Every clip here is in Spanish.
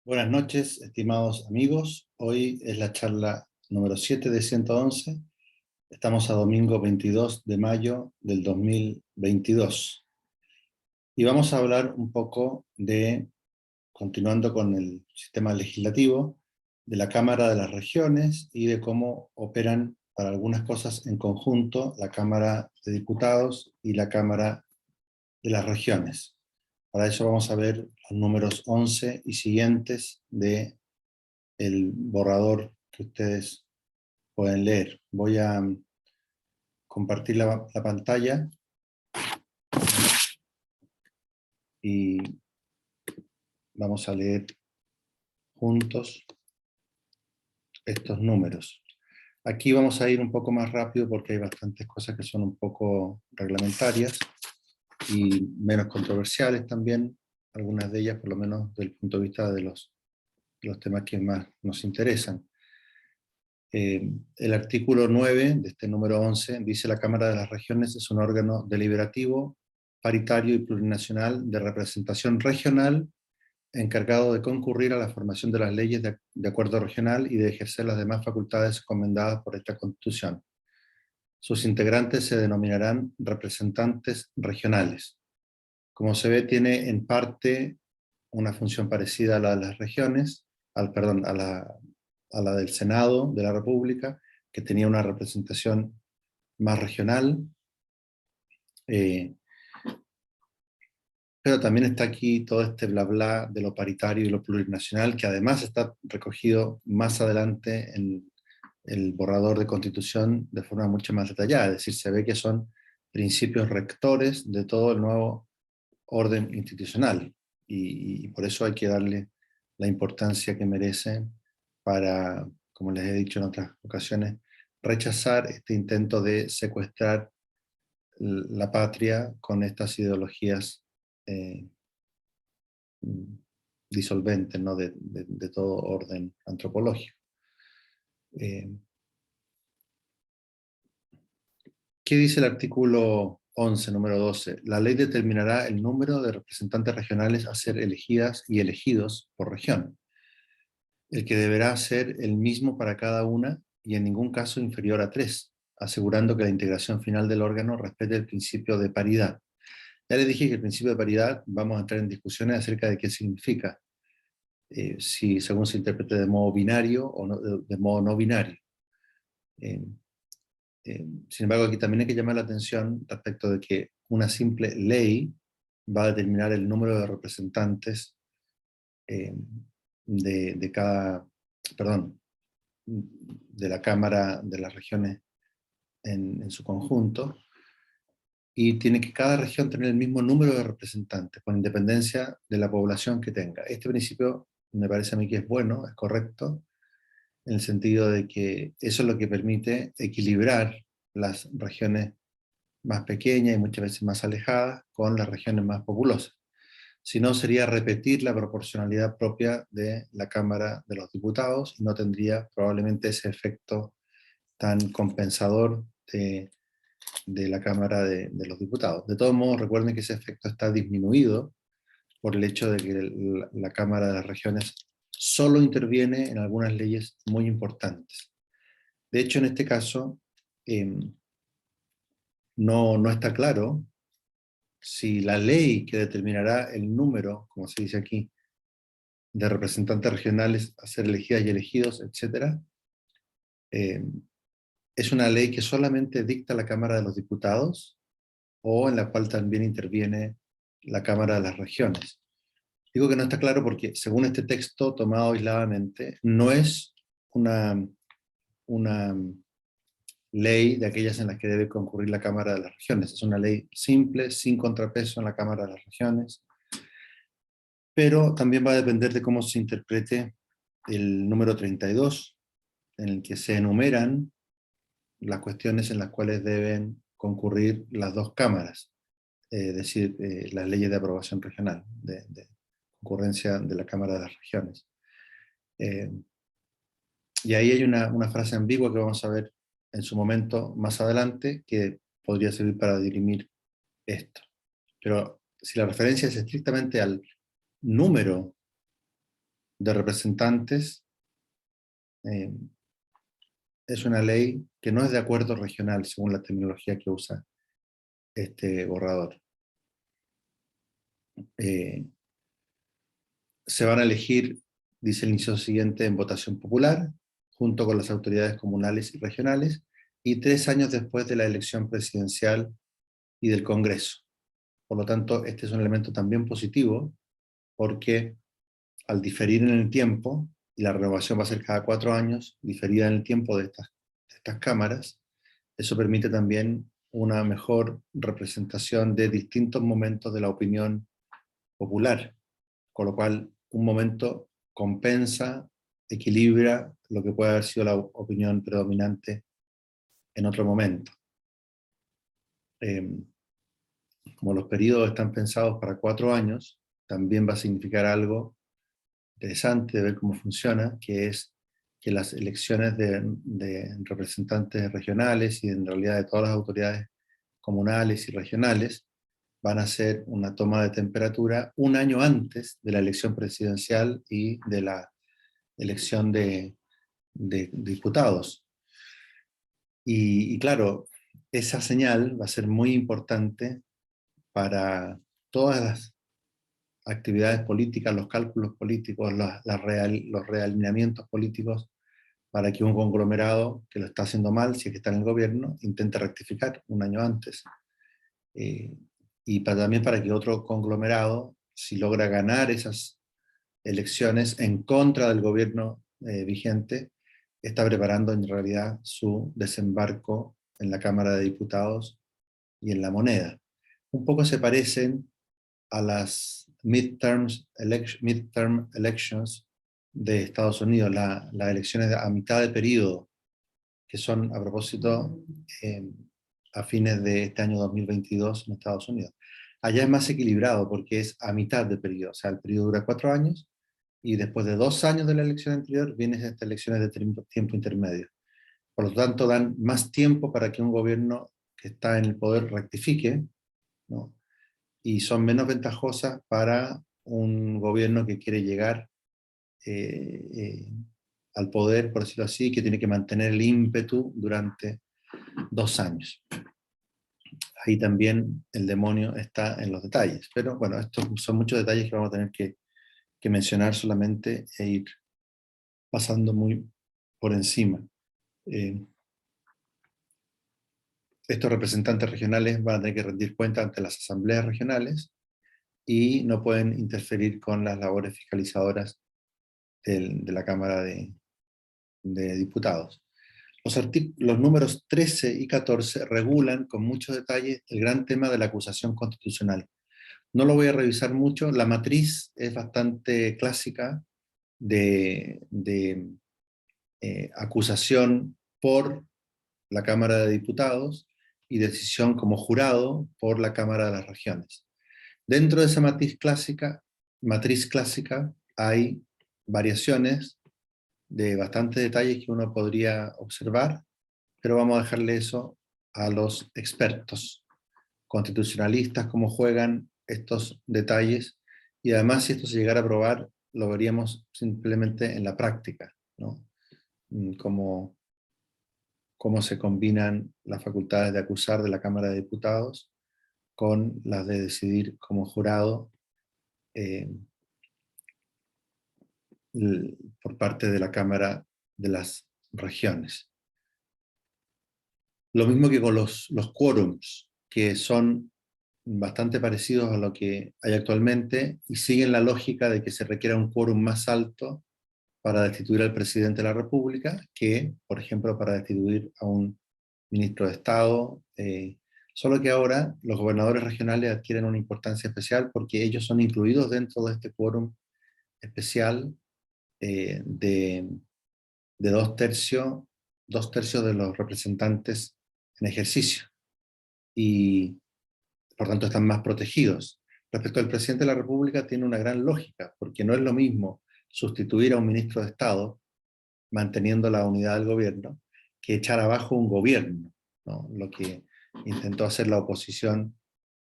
Buenas noches, estimados amigos. Hoy es la charla número 7 de 111. Estamos a domingo 22 de mayo del 2022. Y vamos a hablar un poco de, continuando con el sistema legislativo, de la Cámara de las Regiones y de cómo operan para algunas cosas en conjunto la Cámara de Diputados y la Cámara de las Regiones. Para eso vamos a ver los números 11 y siguientes de el borrador que ustedes pueden leer. Voy a compartir la pantalla y vamos a leer juntos estos números. Aquí vamos a ir un poco más rápido porque hay bastantes cosas que son un poco reglamentarias y menos controversiales también, algunas de ellas por lo menos desde el punto de vista de los temas que más nos interesan. El artículo 9 de este número 11 dice: la Cámara de las Regiones es un órgano deliberativo, paritario y plurinacional de representación regional encargado de concurrir a la formación de las leyes de acuerdo regional y de ejercer las demás facultades encomendadas por esta Constitución. Sus integrantes se denominarán representantes regionales. Como se ve, tiene en parte una función parecida a la de las regiones, a la del Senado de la República, que tenía una representación más regional, pero también está aquí todo este bla bla de lo paritario y lo plurinacional, que además está recogido más adelante en el borrador de Constitución de forma mucho más detallada, es decir, se ve que son principios rectores de todo el nuevo orden institucional, y por eso hay que darle la importancia que merecen para, como les he dicho en otras ocasiones, rechazar este intento de secuestrar la patria con estas ideologías eh, disolventes, ¿no? de todo orden antropológico. ¿Qué dice el artículo 11, número 12? La ley determinará el número de representantes regionales a ser elegidas y elegidos por región, el que deberá ser el mismo para cada una y en ningún caso inferior a 3, asegurando que la integración final del órgano respete el principio de paridad. Ya les dije que el principio de paridad vamos a entrar en discusiones acerca de qué significa, si según se interprete de modo binario o no, de modo no binario. Sin embargo, aquí también hay que llamar la atención respecto de que una simple ley va a determinar el número de representantes de cada, perdón, de la Cámara de las Regiones en su conjunto, y tiene que cada región tener el mismo número de representantes, con independencia de la población que tenga. Este principio me parece a mí que es bueno, es correcto, en el sentido de que eso es lo que permite equilibrar las regiones más pequeñas y muchas veces más alejadas con las regiones más populosas. Si no, sería repetir la proporcionalidad propia de la Cámara de los Diputados y no tendría probablemente ese efecto tan compensador de la Cámara de los Diputados. De todos modos, recuerden que ese efecto está disminuido por el hecho de que la Cámara de las Regiones solo interviene en algunas leyes muy importantes. De hecho, en este caso, no está claro si la ley que determinará el número, como se dice aquí, de representantes regionales a ser elegidas y elegidos, etc., es una ley que solamente dicta la Cámara de los Diputados o en la cual también interviene la Cámara de las Regiones. Digo que no está claro porque, según este texto tomado aisladamente, no es una ley de aquellas en las que debe concurrir la Cámara de las Regiones. Es una ley simple, sin contrapeso en la Cámara de las Regiones, pero también va a depender de cómo se interprete el número 32, en el que se enumeran las cuestiones en las cuales deben concurrir las dos cámaras, es decir, las leyes de aprobación regional, de concurrencia de la Cámara de las Regiones. Y ahí hay una frase ambigua que vamos a ver en su momento más adelante, que podría servir para dirimir esto. Pero si la referencia es estrictamente al número de Representantes es una ley que no es de acuerdo regional, según la terminología que usa este borrador. Se van a elegir, dice el inciso siguiente, en votación popular, junto con las autoridades comunales y regionales, y 3 años después de la elección presidencial y del Congreso. Por lo tanto, este es un elemento también positivo, porque al diferir en el tiempo, y la renovación va a ser cada 4 años, diferida en el tiempo de estas cámaras, eso permite también una mejor representación de distintos momentos de la opinión popular, con lo cual un momento compensa, equilibra lo que puede haber sido la opinión predominante en otro momento. Como los periodos están pensados para 4 años, también va a significar algo interesante de ver cómo funciona, que es que las elecciones de representantes regionales y en realidad de todas las autoridades comunales y regionales van a ser una toma de temperatura 1 año antes de la elección presidencial y de la elección de diputados. Y claro, esa señal va a ser muy importante para todas las actividades políticas, los cálculos políticos, los realineamientos políticos, para que un conglomerado que lo está haciendo mal, si es que está en el gobierno, intente rectificar 1 año antes. Y también para que otro conglomerado, si logra ganar esas elecciones en contra del gobierno vigente, está preparando en realidad su desembarco en la Cámara de Diputados y en la moneda. Un poco se parecen a las midterm elections de Estados Unidos, las elecciones a mitad de periodo, que son, a propósito, a fines de este año 2022 en Estados Unidos. Allá es más equilibrado porque es a mitad de periodo, o sea, el periodo dura 4 años y después de 2 años de la elección anterior vienen estas elecciones de tiempo intermedio. Por lo tanto, dan más tiempo para que un gobierno que está en el poder rectifique, ¿no? Y son menos ventajosas para un gobierno que quiere llegar al poder, por decirlo así, que tiene que mantener el ímpetu durante 2 años. Ahí también el demonio está en los detalles. Pero bueno, estos son muchos detalles que vamos a tener que mencionar solamente e ir pasando muy por encima. Estos representantes regionales van a tener que rendir cuenta ante las asambleas regionales y no pueden interferir con las labores fiscalizadoras de la Cámara de Diputados. Los números 13 y 14 regulan con mucho detalle el gran tema de la acusación constitucional. No lo voy a revisar mucho, la matriz es bastante clásica de acusación por la Cámara de Diputados y decisión como jurado por la Cámara de las Regiones. Dentro de esa matriz clásica hay variaciones de bastantes detalles que uno podría observar, pero vamos a dejarle eso a los expertos constitucionalistas, cómo juegan estos detalles, y además si esto se llegara a aprobar, lo veríamos simplemente en la práctica, ¿no? Cómo se combinan las facultades de acusar de la Cámara de Diputados con las de decidir como jurado por parte de la Cámara de las Regiones. Lo mismo que con los quórums, que son bastante parecidos a lo que hay actualmente y siguen la lógica de que se requiera un quórum más alto para destituir al presidente de la República que, por ejemplo, para destituir a un ministro de Estado, solo que ahora los gobernadores regionales adquieren una importancia especial porque ellos son incluidos dentro de este quórum especial de 2/3 de los representantes en ejercicio, y por tanto están más protegidos. Respecto al presidente de la República tiene una gran lógica, porque no es lo mismo sustituir a un ministro de Estado manteniendo la unidad del gobierno que echar abajo un gobierno, ¿no? Lo que intentó hacer la oposición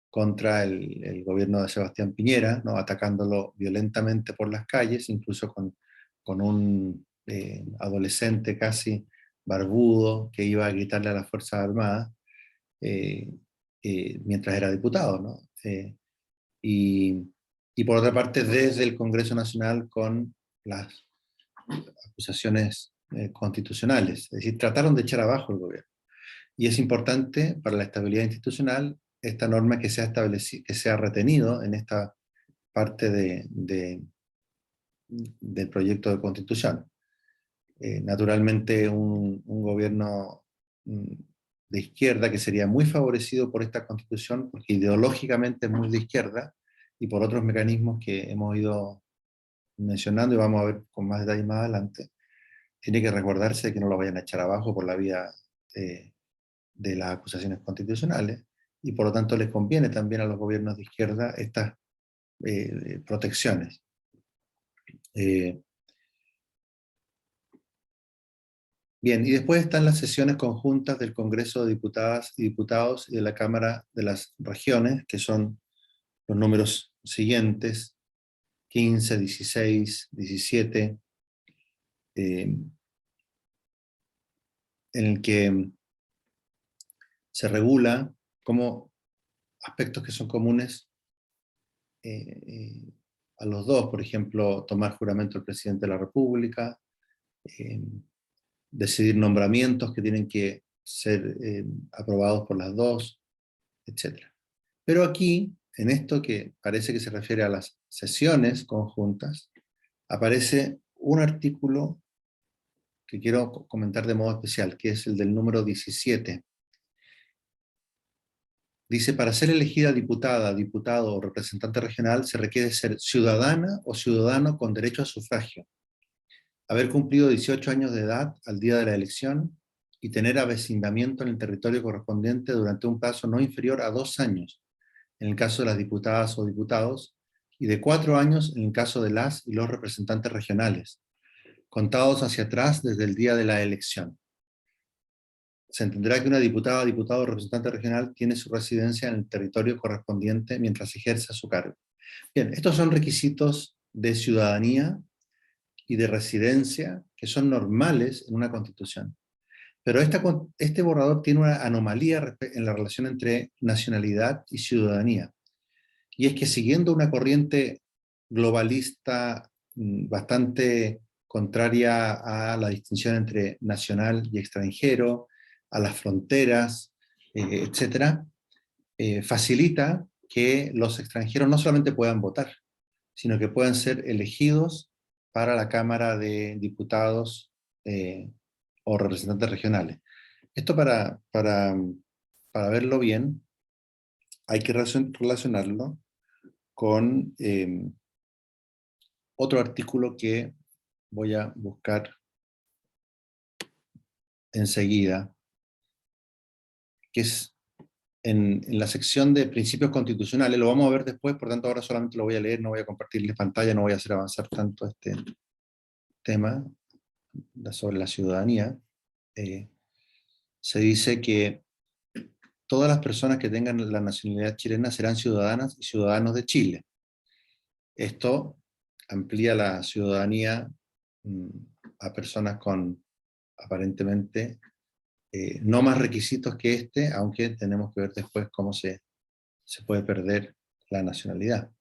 contra el gobierno de Sebastián Piñera, ¿no? Atacándolo violentamente por las calles, incluso con con un adolescente casi barbudo que iba a gritarle a las Fuerzas Armadas mientras era diputado, ¿no? Y por otra parte, desde el Congreso Nacional con las acusaciones constitucionales. Es decir, trataron de echar abajo el gobierno. Y es importante para la estabilidad institucional esta norma que se ha establecido, que se ha retenido en esta parte del proyecto de constitución. Naturalmente un gobierno de izquierda que sería muy favorecido por esta constitución porque ideológicamente es muy de izquierda y por otros mecanismos que hemos ido mencionando y vamos a ver con más detalle más adelante, tiene que recordarse que no lo vayan a echar abajo por la vía de las acusaciones constitucionales y por lo tanto les conviene también a los gobiernos de izquierda estas protecciones. Bien, y después están las sesiones conjuntas del Congreso de Diputadas y Diputados y de la Cámara de las Regiones, que son los números siguientes, 15, 16, 17, en el que se regula cómo aspectos que son comunes a los dos, por ejemplo, tomar juramento del presidente de la República, decidir nombramientos que tienen que ser aprobados por las dos, etc. Pero aquí, en esto que parece que se refiere a las sesiones conjuntas, aparece un artículo que quiero comentar de modo especial, que es el del número 17. Dice, para ser elegida diputada, diputado o representante regional se requiere ser ciudadana o ciudadano con derecho a sufragio, haber cumplido 18 años de edad al día de la elección y tener avecindamiento en el territorio correspondiente durante un plazo no inferior a 2 años, en el caso de las diputadas o diputados, y de 4 años en el caso de las y los representantes regionales, contados hacia atrás desde el día de la elección. Se entenderá que una diputada, diputado o representante regional tiene su residencia en el territorio correspondiente mientras ejerza su cargo. Bien, estos son requisitos de ciudadanía y de residencia que son normales en una constitución. Pero este borrador tiene una anomalía en la relación entre nacionalidad y ciudadanía. Y es que siguiendo una corriente globalista bastante contraria a la distinción entre nacional y extranjero, a las fronteras, etc., facilita que los extranjeros no solamente puedan votar, sino que puedan ser elegidos para la Cámara de Diputados o representantes regionales. Esto para verlo bien, hay que relacionarlo con otro artículo que voy a buscar enseguida, que es en la sección de principios constitucionales. Lo vamos a ver después, por tanto ahora solamente lo voy a leer, no voy a compartirles pantalla, no voy a hacer avanzar tanto este tema sobre la ciudadanía. Se dice que todas las personas que tengan la nacionalidad chilena serán ciudadanas y ciudadanos de Chile. Esto amplía la ciudadanía a personas con aparentemente no más requisitos que este, aunque tenemos que ver después cómo se puede perder la nacionalidad.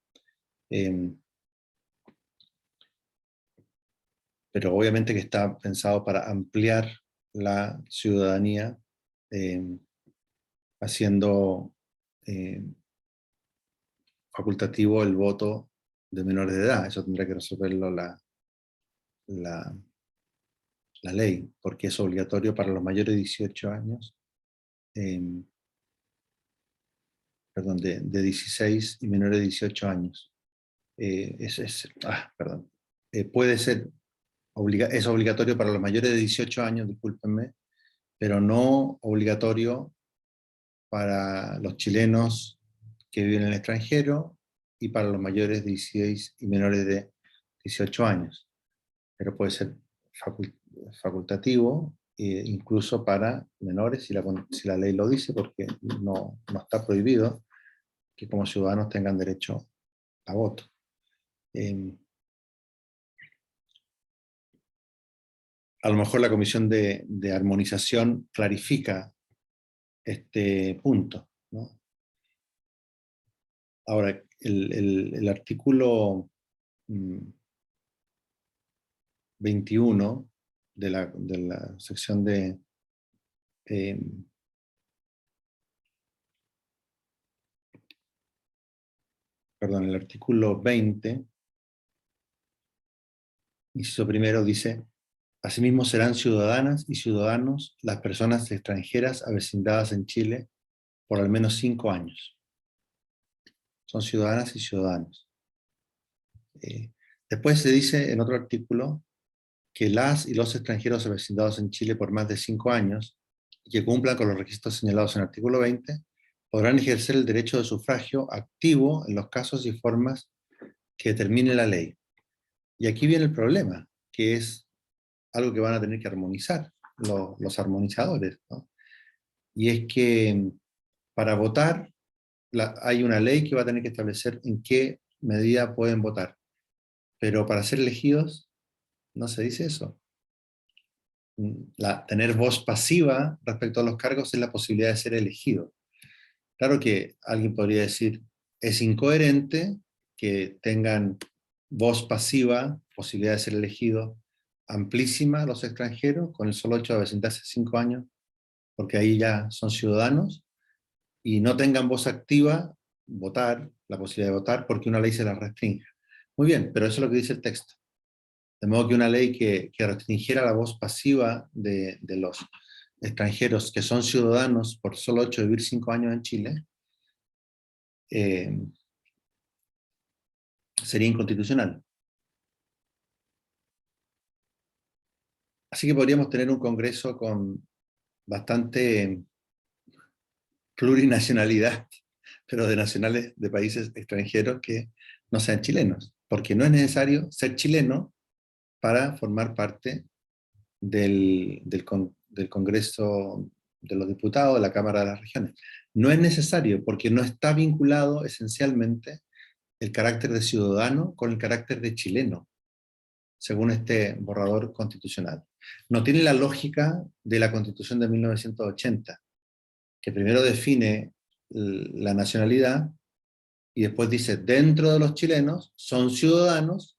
Pero obviamente que está pensado para ampliar la ciudadanía, haciendo facultativo el voto de menores de edad. Eso tendrá que resolverlo la ley, porque es obligatorio para los mayores de 18 años, perdón, de 16 y menores de 18 años. Puede ser, es obligatorio para los mayores de 18 años, discúlpenme, pero no obligatorio para los chilenos que viven en el extranjero y para los mayores de 16 y menores de 18 años. Pero puede ser facultativo, incluso para menores, si la ley lo dice, porque no está prohibido que como ciudadanos tengan derecho a voto. a lo mejor la comisión de armonización clarifica este punto, ¿no? Ahora, el artículo 21 de la sección de... perdón, el artículo 20, inciso primero, dice: asimismo serán ciudadanas y ciudadanos las personas extranjeras avecindadas en Chile por al menos 5 años. Son ciudadanas y ciudadanos. Después se dice en otro artículo que las y los extranjeros avecindados en Chile por más de 5 años y que cumplan con los requisitos señalados en el artículo 20 podrán ejercer el derecho de sufragio activo en los casos y formas que determine la ley. Y aquí viene el problema, que es algo que van a tener que armonizar los armonizadores, ¿no? Y es que para votar hay una ley que va a tener que establecer en qué medida pueden votar, pero para ser elegidos no se dice eso. Tener voz pasiva respecto a los cargos es la posibilidad de ser elegido. Claro que alguien podría decir, es incoherente que tengan voz pasiva, posibilidad de ser elegido, amplísima los extranjeros, con el solo hecho de avecindarse 5 años, porque ahí ya son ciudadanos, y no tengan voz activa, votar, la posibilidad de votar, porque una ley se la restringe. Muy bien, pero eso es lo que dice el texto. De modo que una ley que restringiera la voz pasiva de los extranjeros que son ciudadanos por solo hecho de vivir 5 años en Chile, sería inconstitucional. Así que podríamos tener un Congreso con bastante plurinacionalidad, pero de nacionales de países extranjeros que no sean chilenos, porque no es necesario ser chileno para formar parte del Congreso de los Diputados, de la Cámara de las Regiones. No es necesario, porque no está vinculado esencialmente el carácter de ciudadano con el carácter de chileno, según este borrador constitucional. No tiene la lógica de la Constitución de 1980, que primero define la nacionalidad y después dice, dentro de los chilenos son ciudadanos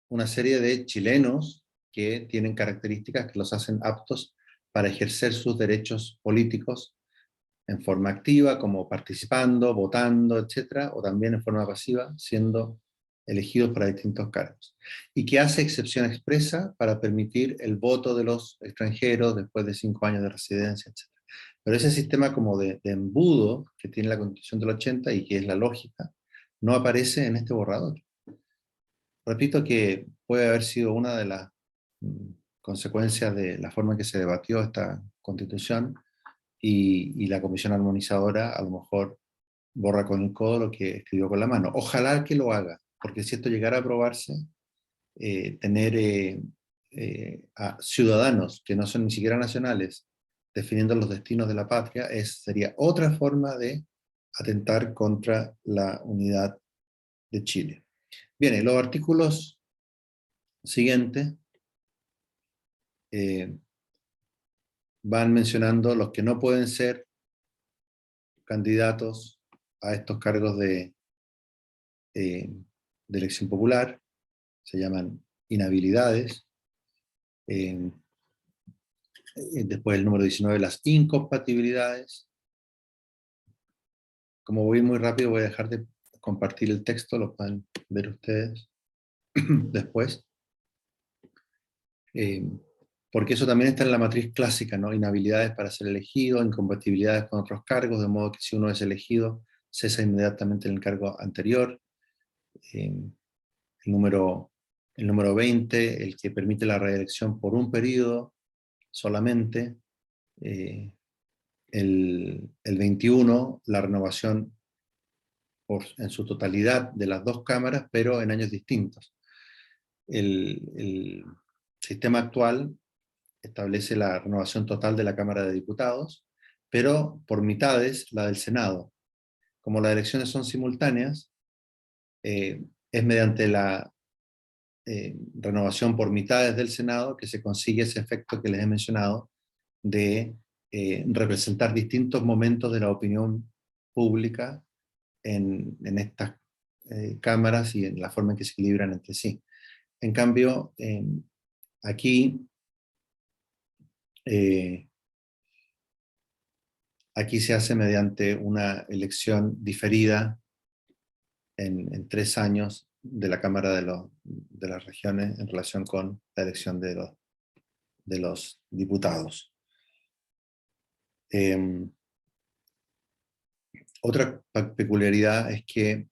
una serie de chilenos que tienen características que los hacen aptos para ejercer sus derechos políticos en forma activa, como participando, votando, etcétera, o también en forma pasiva, siendo elegidos para distintos cargos. Y que hace excepción expresa para permitir el voto de los extranjeros después de 5 años de residencia, etcétera. Pero ese sistema como de embudo que tiene la Constitución del 80 y que es la lógica, no aparece en este borrador. Repito que puede haber sido una de las consecuencias de la forma en que se debatió esta Constitución, y la comisión armonizadora a lo mejor borra con el codo lo que escribió con la mano. Ojalá que lo haga, porque si esto llegara a aprobarse, tener a ciudadanos que no son ni siquiera nacionales definiendo los destinos de la patria sería otra forma de atentar contra la unidad de Chile. Bien, los artículos siguientes van mencionando los que no pueden ser candidatos a estos cargos de elección popular, se llaman inhabilidades. Después el número 19, las incompatibilidades. Como voy muy rápido, voy a dejar de compartir el texto, lo pueden ver ustedes después. Porque eso también está en la matriz clásica, ¿no? Inhabilidades para ser elegido, incompatibilidades con otros cargos, de modo que si uno es elegido, cesa inmediatamente en el cargo anterior. El número 20, el que permite la reelección por un periodo solamente. El 21, la renovación en su totalidad de las dos cámaras, pero en años distintos. El sistema actual establece la renovación total de la Cámara de Diputados, pero por mitades la del Senado. Como las elecciones son simultáneas, es mediante renovación por mitades del Senado, que se consigue ese efecto que les he mencionado de representar distintos momentos de la opinión pública en estas cámaras y en la forma en que se equilibran entre sí. En cambio, aquí, aquí se hace mediante una elección diferida en 3 años de la Cámara de las Regiones en relación con la elección de los diputados. Otra peculiaridad es que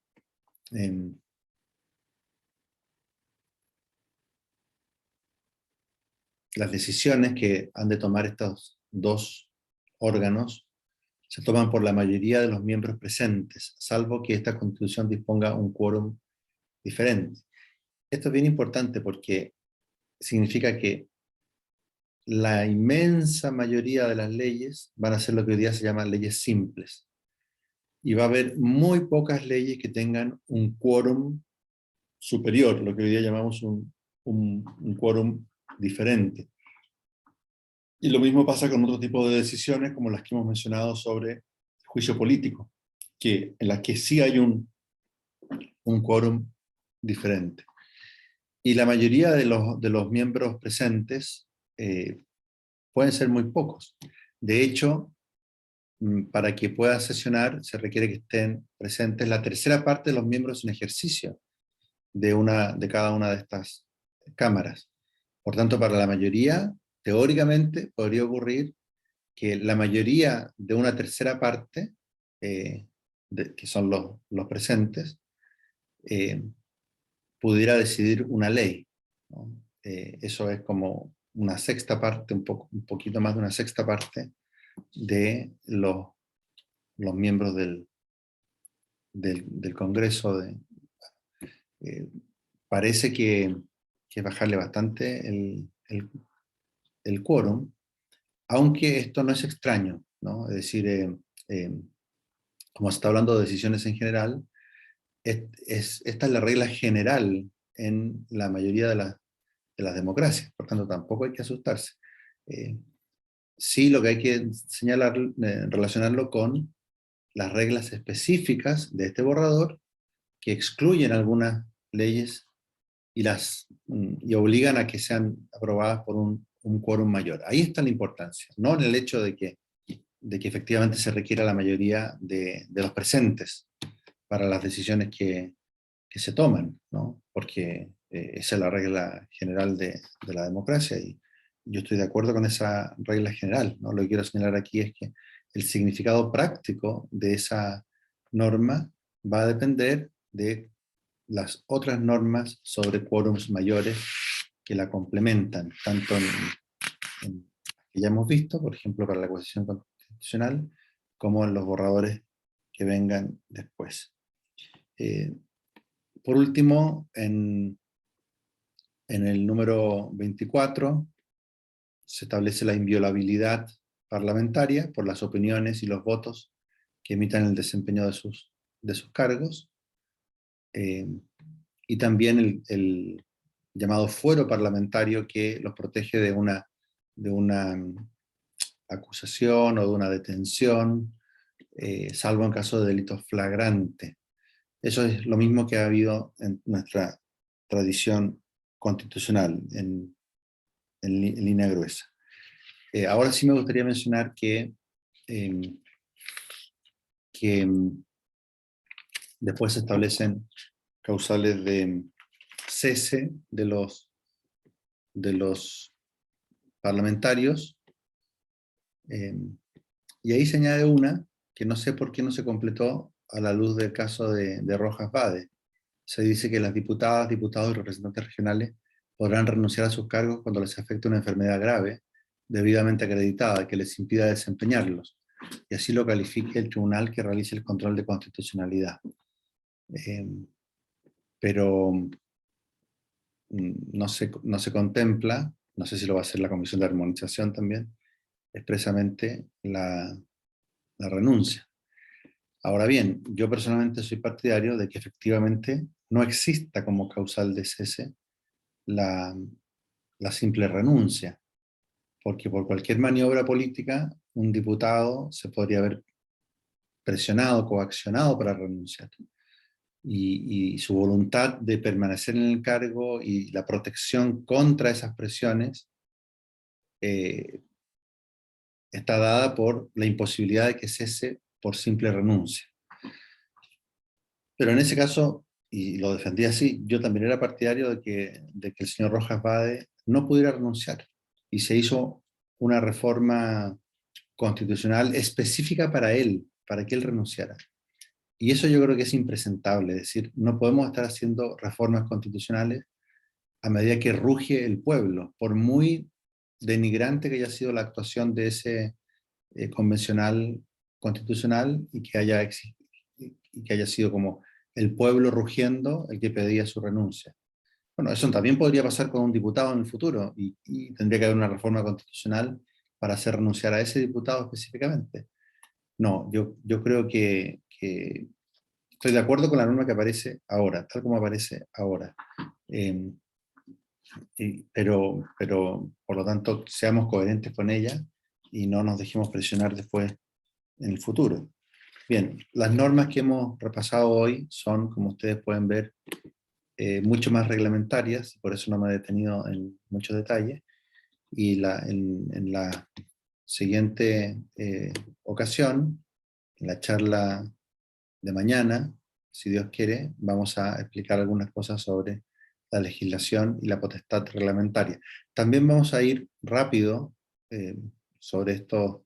las decisiones que han de tomar estos dos órganos se toman por la mayoría de los miembros presentes, salvo que esta Constitución disponga un quórum diferente. Esto es bien importante porque significa que la inmensa mayoría de las leyes van a ser lo que hoy día se llaman leyes simples. Y va a haber muy pocas leyes que tengan un quórum superior, lo que hoy día llamamos un quórum diferente. Y lo mismo pasa con otro tipo de decisiones, como las que hemos mencionado sobre juicio político, en las que sí hay un quórum diferente. Y la mayoría de los miembros presentes pueden ser muy pocos. De hecho, para que pueda sesionar se requiere que estén presentes la tercera parte de los miembros en ejercicio de cada una de estas cámaras. Por tanto, para la mayoría, teóricamente, podría ocurrir que la mayoría de una tercera parte, que son los presentes, pudiera decidir una ley, ¿no? Eso es como una sexta parte, un poquito más de una sexta parte de los miembros del Congreso. Eh, Parece que bajarle bastante el quórum, aunque esto no es extraño, ¿no? Es decir, como se está hablando de decisiones en general, esta es la regla general en la mayoría de las democracias, por tanto tampoco hay que asustarse. Sí, lo que hay que señalar, relacionarlo con las reglas específicas de este borrador que excluyen algunas leyes y obligan a que sean aprobadas por un quórum mayor. Ahí está la importancia, no en el hecho de que efectivamente se requiera la mayoría de los presentes para las decisiones que se toman, ¿no? Porque esa es la regla general de la democracia y yo estoy de acuerdo con esa regla general, ¿no? Lo que quiero señalar aquí es que el significado práctico de esa norma va a depender de las otras normas sobre quórums mayores que la complementan, tanto que ya hemos visto, por ejemplo, para la Constitución Constitucional, como en los borradores que vengan después. Por último, en el número 24 se establece la inviolabilidad parlamentaria por las opiniones y los votos que emitan el desempeño de sus cargos, y también el llamado fuero parlamentario que los protege de una acusación o de una detención, salvo en caso de delito flagrante. Eso es lo mismo que ha habido en nuestra tradición constitucional, en línea gruesa. Ahora sí me gustaría mencionar que después se establecen causales de cese de los parlamentarios, y ahí se añade una que no sé por qué no se completó a la luz del caso de Rojas Vade. Se dice que las diputadas, diputados y representantes regionales podrán renunciar a sus cargos cuando les afecte una enfermedad grave, debidamente acreditada, que les impida desempeñarlos, y así lo califique el tribunal que realice el control de constitucionalidad. Pero no se contempla, no sé si lo va a hacer la Comisión de Armonización también, expresamente la renuncia. Ahora bien, yo personalmente soy partidario de que efectivamente no exista como causal de cese la, la simple renuncia, porque por cualquier maniobra política un diputado se podría haber presionado, coaccionado para renunciar. Y su voluntad de permanecer en el cargo y la protección contra esas presiones está dada por la imposibilidad de que cese por simple renuncia. Pero en ese caso, y lo defendí así, yo también era partidario de que el señor Rojas Bade no pudiera renunciar. Y se hizo una reforma constitucional específica para él, para que él renunciara. Y eso yo creo que es impresentable, es decir, no podemos estar haciendo reformas constitucionales a medida que ruge el pueblo, por muy denigrante que haya sido la actuación de ese convencional constitucional y que haya sido como el pueblo rugiendo el que pedía su renuncia. Bueno, eso también podría pasar con un diputado en el futuro y tendría que haber una reforma constitucional para hacer renunciar a ese diputado específicamente. No, yo creo que estoy de acuerdo con la norma que aparece ahora, tal como aparece ahora. Eh, pero, por lo tanto, seamos coherentes con ella y no nos dejemos presionar después en el futuro. Bien, las normas que hemos repasado hoy son, como ustedes pueden ver, mucho más reglamentarias, por eso no me he detenido en muchos detalles, y en la siguiente ocasión, en la charla de mañana, si Dios quiere, vamos a explicar algunas cosas sobre la legislación y la potestad reglamentaria. También vamos a ir rápido sobre estos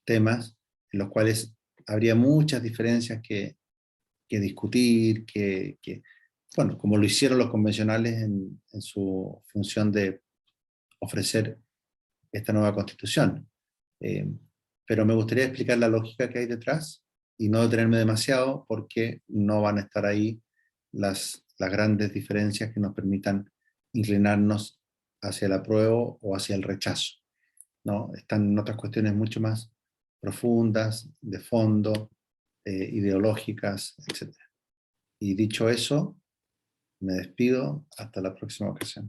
temas en los cuales habría muchas diferencias que discutir, bueno, como lo hicieron los convencionales en su función de ofrecer esta nueva constitución. Eh, pero me gustaría explicar la lógica que hay detrás y no detenerme demasiado porque no van a estar ahí las grandes diferencias que nos permitan inclinarnos hacia el apruebo o hacia el rechazo, ¿no? Están otras cuestiones mucho más profundas, de fondo, ideológicas, etc. Y dicho eso, me despido hasta la próxima ocasión.